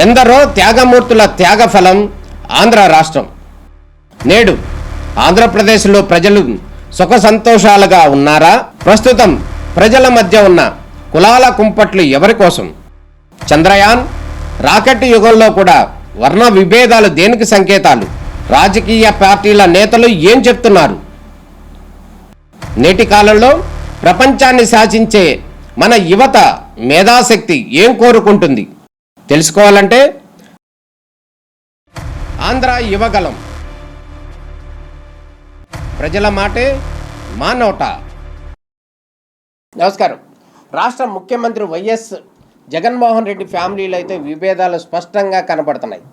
ఎందరో త్యాగమూర్తుల త్యాగఫలం ఆంధ్ర రాష్ట్రం. నేడు ఆంధ్రప్రదేశ్లో ప్రజలు సుఖ సంతోషాలుగా ఉన్నారా? ప్రస్తుతం ప్రజల మధ్య ఉన్న కులాల కుంపట్లు ఎవరి కోసం? చంద్రయాన్ రాకెట్ యుగంలో కూడా వర్ణ విభేదాలు దేనికి సంకేతాలు? రాజకీయ పార్టీల నేతలు ఏం చెప్తున్నారు? నేటి కాలంలో ప్రపంచాన్ని శాసించే మన యువత మేధాశక్తి ఏం కోరుకుంటుంది? తెలుసుకోవాలంటే ఆంధ్ర యువగలం, ప్రజల మాటే మా నోట. నమస్కారం. రాష్ట్ర ముఖ్యమంత్రి వైఎస్ జగన్మోహన్ రెడ్డి ఫ్యామిలీలో అయితే విభేదాలు స్పష్టంగా కనబడుతున్నాయి.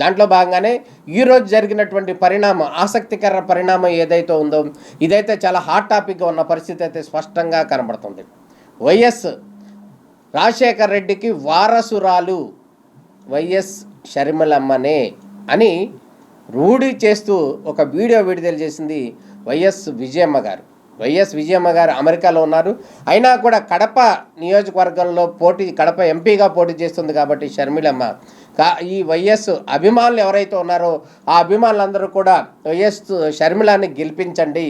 దాంట్లో భాగంగానే ఈరోజు జరిగినటువంటి పరిణామం, ఆసక్తికర పరిణామం ఏదైతే ఉందో ఇదైతే చాలా హాట్ టాపిక్గా ఉన్న పరిస్థితి అయితే స్పష్టంగా కనబడుతుంది. వైఎస్ రాజశేఖర రెడ్డికి వారసురాలు వైఎస్ షర్మిలమ్మనే అని రూఢి చేస్తూ ఒక వీడియో విడుదల చేసింది వైఎస్ విజయమ్మ గారు. వైఎస్ విజయమ్మ గారు అమెరికాలో ఉన్నారు. అయినా కూడా కడప నియోజకవర్గంలో కడప ఎంపీగా పోటీ చేస్తుంది కాబట్టి షర్మిలమ్మ ఈ వైఎస్ అభిమానులు ఎవరైతే ఉన్నారో ఆ అభిమానులందరూ కూడా వైఎస్ షర్మిలాని గెలిపించండి,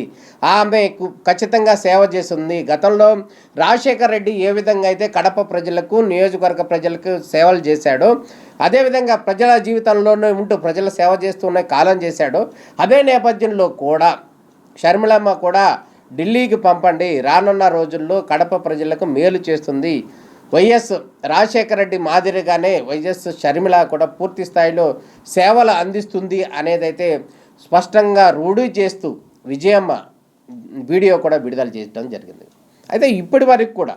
ఆమె ఖచ్చితంగా సేవ చేస్తుంది. గతంలో రాజశేఖర రెడ్డి ఏ విధంగా అయితే కడప ప్రజలకు, నియోజకవర్గ ప్రజలకు సేవలు చేశాడో, అదేవిధంగా ప్రజల జీవితంలోనే ఉంటూ ప్రజల సేవ చేస్తూనే కాలం చేశాడో, అదే నేపథ్యంలో కూడా షర్మిలమ్మ కూడా ఢిల్లీకి పంపండి, రానున్న రోజుల్లో కడప ప్రజలకు మేలు చేస్తుంది. వైఎస్ రాజశేఖర రెడ్డి మాదిరిగానే వైఎస్ షర్మిల కూడా పూర్తి స్థాయిలో సేవలు అందిస్తుంది అనేదైతే స్పష్టంగా రూఢి చేస్తూ విజయమ్మ వీడియో కూడా విడుదల చేయడం జరిగింది. అయితే ఇప్పటి వరకు కూడా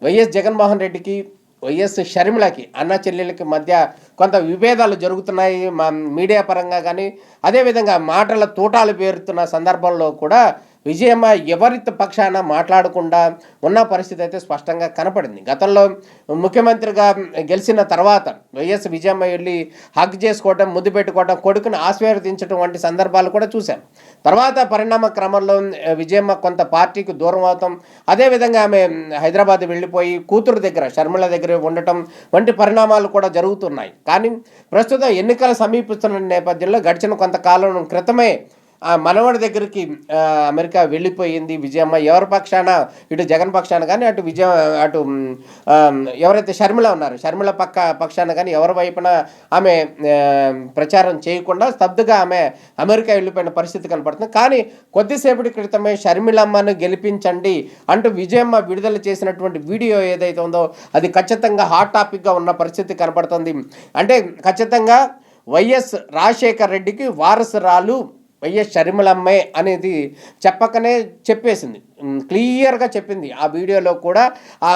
వైఎస్ జగన్మోహన్ రెడ్డికి, వైఎస్ షర్మిలకి, అన్న చెల్లెలకి మధ్య కొంత విభేదాలు జరుగుతున్నాయి మా మీడియా పరంగా కానీ, అదేవిధంగా మాటల తూటాలు పేరుతున్న సందర్భంలో కూడా విజయమ్మ ఎవరి పక్షాన మాట్లాడకుండా ఉన్న పరిస్థితి అయితే స్పష్టంగా కనపడింది. గతంలో ముఖ్యమంత్రిగా గెలిచిన తర్వాత వైఎస్ విజయమ్మ వెళ్ళి హగ్ చేసుకోవడం, ముద్దు పెట్టుకోవడం, కొడుకుని ఆశీర్వదించడం వంటి సందర్భాలు కూడా చూశాం. తర్వాత పరిణామ క్రమంలో విజయమ్మ కొంత పార్టీకి దూరం అవటం, అదేవిధంగా ఆమె హైదరాబాద్ వెళ్ళిపోయి కూతురు దగ్గర, షర్మిల దగ్గర ఉండటం వంటి పరిణామాలు కూడా జరుగుతున్నాయి. కానీ ప్రస్తుతం ఎన్నికలు సమీపిస్తున్న నేపథ్యంలో గడిచిన కొంతకాలం క్రితమే మనవడి దగ్గరికి అమెరికా వెళ్ళిపోయింది విజయమ్మ. ఎవరి పక్షాన, ఇటు జగన్ పక్షాన కానీ, అటు ఎవరైతే షర్మిల ఉన్నారో షర్మిల పక్షాన కానీ ఎవరి వైపున ఆమె ప్రచారం చేయకుండా స్తబ్దుగా ఆమె అమెరికా వెళ్ళిపోయిన పరిస్థితి కనపడుతుంది. కానీ కొద్దిసేపటి క్రితమే షర్మిలమ్మను గెలిపించండి అంటూ విజయమ్మ విడుదల చేసినటువంటి వీడియో ఏదైతే ఉందో అది ఖచ్చితంగా హాట్ టాపిక్గా ఉన్న పరిస్థితి కనపడుతుంది. అంటే ఖచ్చితంగా వైఎస్ రాజశేఖర రెడ్డికి వారసురాలు వైఎస్ షర్మిలమ్మే అనేది చెప్పకనే చెప్పేసింది, క్లియర్గా చెప్పింది. ఆ వీడియోలో కూడా ఆ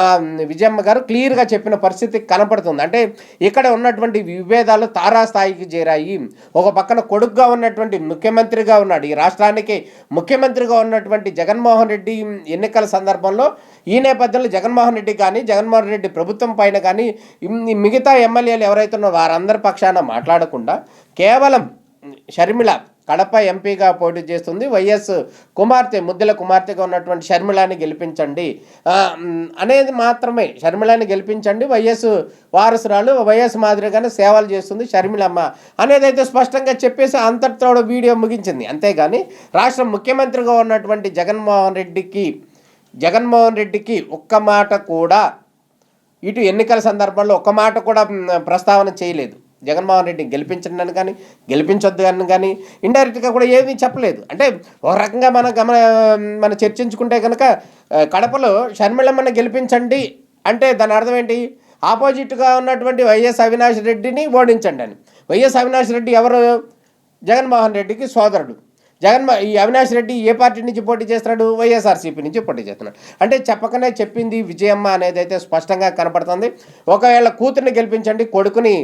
విజయమ్మ గారు క్లియర్గా చెప్పిన పరిస్థితి కనపడుతుంది. అంటే ఇక్కడ ఉన్నటువంటి విభేదాలు తారాస్థాయికి చేరాయి. ఒక పక్కన కొడుకుగా ఉన్నటువంటి ముఖ్యమంత్రిగా ఉన్నాడు, ఈ రాష్ట్రానికి ముఖ్యమంత్రిగా ఉన్నటువంటి జగన్మోహన్ రెడ్డి ఎన్నికల సందర్భంలో ఈ నేపథ్యంలో జగన్మోహన్ రెడ్డి కానీ, జగన్మోహన్ రెడ్డి ప్రభుత్వం పైన కానీ మిగతా ఎమ్మెల్యేలు ఎవరైతే ఉన్నారో వారందరి పక్షాన మాట్లాడకుండా కేవలం షర్మిల కడప ఎంపీగా పోటీ చేస్తుంది, వైఎస్ కుమార్తె, ముద్దుల కుమార్తెగా ఉన్నటువంటి షర్మిలాని గెలిపించండి అనేది మాత్రమే. షర్మిలాని గెలిపించండి, వైఎస్ వారసురాలు, వైఎస్ మాదిరిగానే సేవలు చేస్తుంది షర్మిలమ్మ అనేదైతే స్పష్టంగా చెప్పేసి అంతటితో వీడియో ముగించింది. అంతేగాని రాష్ట్ర ముఖ్యమంత్రిగా ఉన్నటువంటి జగన్మోహన్ రెడ్డికి ఒక్క మాట కూడా, ఇటు ఎన్నికల సందర్భంలో ఒక్క మాట కూడా ప్రస్తావన చేయలేదు. జగన్మోహన్ రెడ్డిని గెలిపించండి కానీ, గెలిపించొద్దు అని కానీ ఇండైరెక్ట్గా కూడా ఏమీ చెప్పలేదు. అంటే ఒక రకంగా మనం చర్చించుకుంటే కనుక కడపలో షర్మిలమ్మని గెలిపించండి అంటే దాని అర్థం ఏంటి? ఆపోజిట్గా ఉన్నటువంటి వైఎస్ అవినాష్ రెడ్డిని ఓడించండి అని. వైఎస్ అవినాష్ రెడ్డి ఎవరు? జగన్మోహన్ రెడ్డికి సోదరుడు. ఈ అవినాష్ రెడ్డి ఏ పార్టీ నుంచి పోటీ చేస్తున్నాడు? వైఎస్ఆర్సీపీ నుంచి పోటీ చేస్తున్నాడు. అంటే చెప్పకనే చెప్పింది విజయమ్మ అనేది అయితే స్పష్టంగా కనపడుతుంది. ఒకవేళ కూతుర్ని గెలిపించండి, కొడుకుని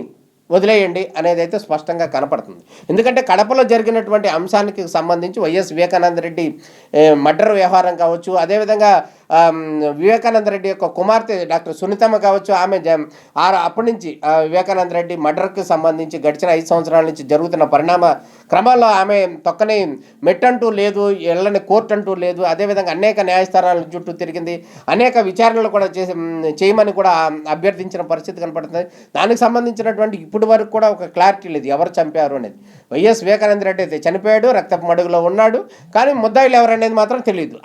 వదిలేయండి అనేది అయితే స్పష్టంగా కనపడుతుంది. ఎందుకంటే కడపలో జరిగినటువంటి అంశానికి సంబంధించి వైఎస్ వివేకానంద రెడ్డి మర్డర్ వ్యవహారం కావచ్చు, అదేవిధంగా వివేకానంద రెడ్డి యొక్క కుమార్తె డాక్టర్ సునీతమ్మ కావచ్చు, ఆమె అప్పటి నుంచి వివేకానంద రెడ్డి మర్డర్కి సంబంధించి గడిచిన 5 సంవత్సరాల నుంచి జరుగుతున్న పరిణామ క్రమాల్లో ఆమె తొక్కని మెట్టంటూ లేదు, ఎళ్ళని కోర్టు అంటూ లేదు. అదేవిధంగా అనేక న్యాయస్థానాల చుట్టూ తిరిగింది, అనేక విచారణలు కూడా చేయమని కూడా అభ్యర్థించిన పరిస్థితి కనపడుతుంది. దానికి సంబంధించినటువంటి ఇప్పటి వరకు కూడా ఒక క్లారిటీ లేదు ఎవరు చంపారు అనేది. వైఎస్ వివేకానంద రెడ్డి అయితే చనిపోయాడు, రక్తపు మడుగులో ఉన్నాడు, కానీ ముద్దాయిలు ఎవరనేది మాత్రం తెలియదు.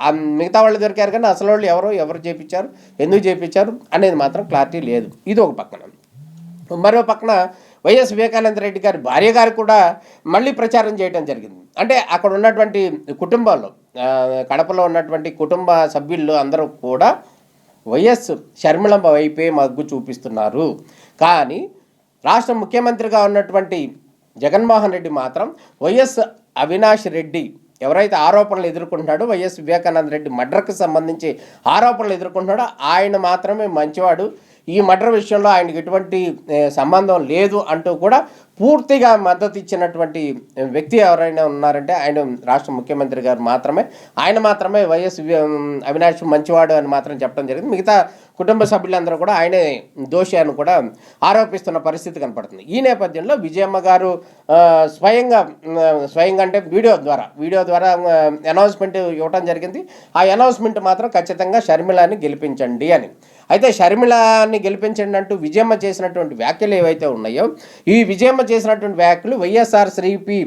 మిగతా వాళ్ళు దొరికారు కానీ అసలు వాళ్ళు ఎవరు చేపించారు, ఎందుకు చేపించారు అనేది మాత్రం క్లారిటీ లేదు. ఇది ఒక పక్కన. మరో పక్కన వైఎస్ వివేకానంద రెడ్డి గారి భార్య గారు కూడా మళ్ళీ ప్రచారం చేయడం జరిగింది. అంటే అక్కడ ఉన్నటువంటి కుటుంబాల్లో, కడపలో ఉన్నటువంటి కుటుంబ సభ్యులు అందరూ కూడా వైఎస్ షర్మిలమ్మ వైపే మగ్గు చూపిస్తున్నారు. కానీ రాష్ట్ర ముఖ్యమంత్రిగా ఉన్నటువంటి జగన్మోహన్ రెడ్డి మాత్రం వైఎస్ అవినాష్ రెడ్డి ఎవరైతే ఆరోపణలు ఎదుర్కొంటున్నాడో, వైఎస్ వివేకానంద రెడ్డి మర్డర్కి సంబంధించి ఆరోపణలు ఎదుర్కొంటున్నాడో ఆయన మాత్రమే మంచివాడు, ఈ మర్డర్ విషయంలో ఆయనకి ఎటువంటి సంబంధం లేదు అంటూ కూడా పూర్తిగా మద్దతు ఇచ్చినటువంటి వ్యక్తి ఎవరైనా ఉన్నారంటే ఆయన రాష్ట్ర ముఖ్యమంత్రి గారు మాత్రమే. ఆయన మాత్రమే వైఎస్ అవినాష్ మంచివాడు అని మాత్రం చెప్పడం జరిగింది. మిగతా కుటుంబ సభ్యులందరూ కూడా ఆయనే దోషి అని కూడా ఆరోపిస్తున్న పరిస్థితి కనపడుతుంది. ఈ నేపథ్యంలో విజయమ్మ గారు స్వయంగా అంటే వీడియో ద్వారా అనౌన్స్మెంట్ ఇవ్వడం జరిగింది. ఆ అనౌన్స్మెంట్ మాత్రం ఖచ్చితంగా షర్మిలాని గెలిపించండి అని. అయితే షర్మిలాని గెలిపించండి అంటూ విజయమ్మ చేసినటువంటి వ్యాఖ్యలు ఏవైతే ఉన్నాయో, ఈ విజయమ్మ చేసినటువంటి వ్యాఖ్యలు వైఎస్ఆర్సీపీ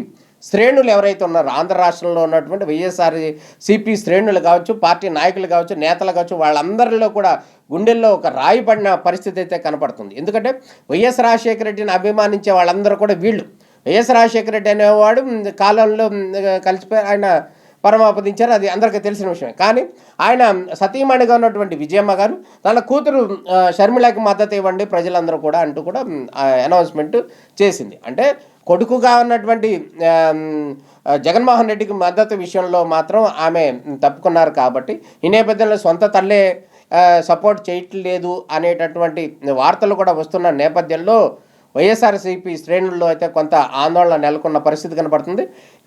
శ్రేణులు ఎవరైతే ఉన్నారో, ఆంధ్ర రాష్ట్రంలో ఉన్నటువంటి వైఎస్ఆర్సీపీ శ్రేణులు కావచ్చు, పార్టీ నాయకులు కావచ్చు, నేతలు కావచ్చు, వాళ్ళందరిలో కూడా గుండెల్లో ఒక రాయి పడిన పరిస్థితి అయితే కనపడుతుంది. ఎందుకంటే వైఎస్ రాజశేఖర రెడ్డిని అభిమానించే వాళ్ళందరూ కూడా వీళ్ళు. వైఎస్ రాజశేఖర రెడ్డి అనేవాడు కాలంలో కలిసిపోయి ఆయన పరమాపదించారు, అది అందరికీ తెలిసిన విషయమే. కానీ ఆయన సతీమణిగా ఉన్నటువంటి విజయమ్మ గారు తన కూతురు షర్మిలకి మద్దతు ఇవ్వండి ప్రజలందరూ కూడా అంటూ కూడా అనౌన్స్మెంట్ చేసింది. అంటే కొడుకుగా ఉన్నటువంటి జగన్మోహన్ రెడ్డికి మద్దతు విషయంలో మాత్రం ఆమె తప్పుకున్నారు. కాబట్టి ఈ నేపథ్యంలో సొంత తల్లే సపోర్ట్ చేయట్లేదు అనేటటువంటి వార్తలు కూడా వస్తున్న నేపథ్యంలో వైఎస్ఆర్సీపీ శ్రేణుల్లో అయితే కొంత ఆందోళన నెలకొన్న పరిస్థితి కనపడుతుంది.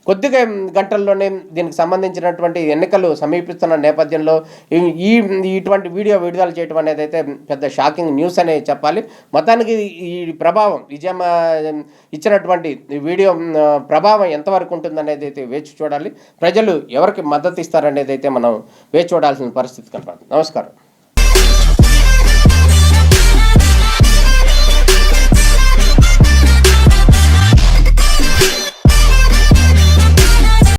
కొద్దిగా గంటల్లోనే దీనికి సంబంధించినటువంటి ఎన్నికలు సమీపిస్తున్న నేపథ్యంలో ఇటువంటి వీడియో విడుదల చేయడం అనేది అయితే పెద్ద షాకింగ్ న్యూస్ అనే చెప్పాలి. మొత్తానికి ఈ ప్రభావం విజయమ్మ ఇచ్చినటువంటి వీడియో ప్రభావం ఎంతవరకు ఉంటుందనేది అయితే వేచి చూడాలి. ప్రజలు ఎవరికి మద్దతు ఇస్తారనేది అయితే మనం వేచి చూడాల్సిన పరిస్థితి కనపడుతుంది. నమస్కారం.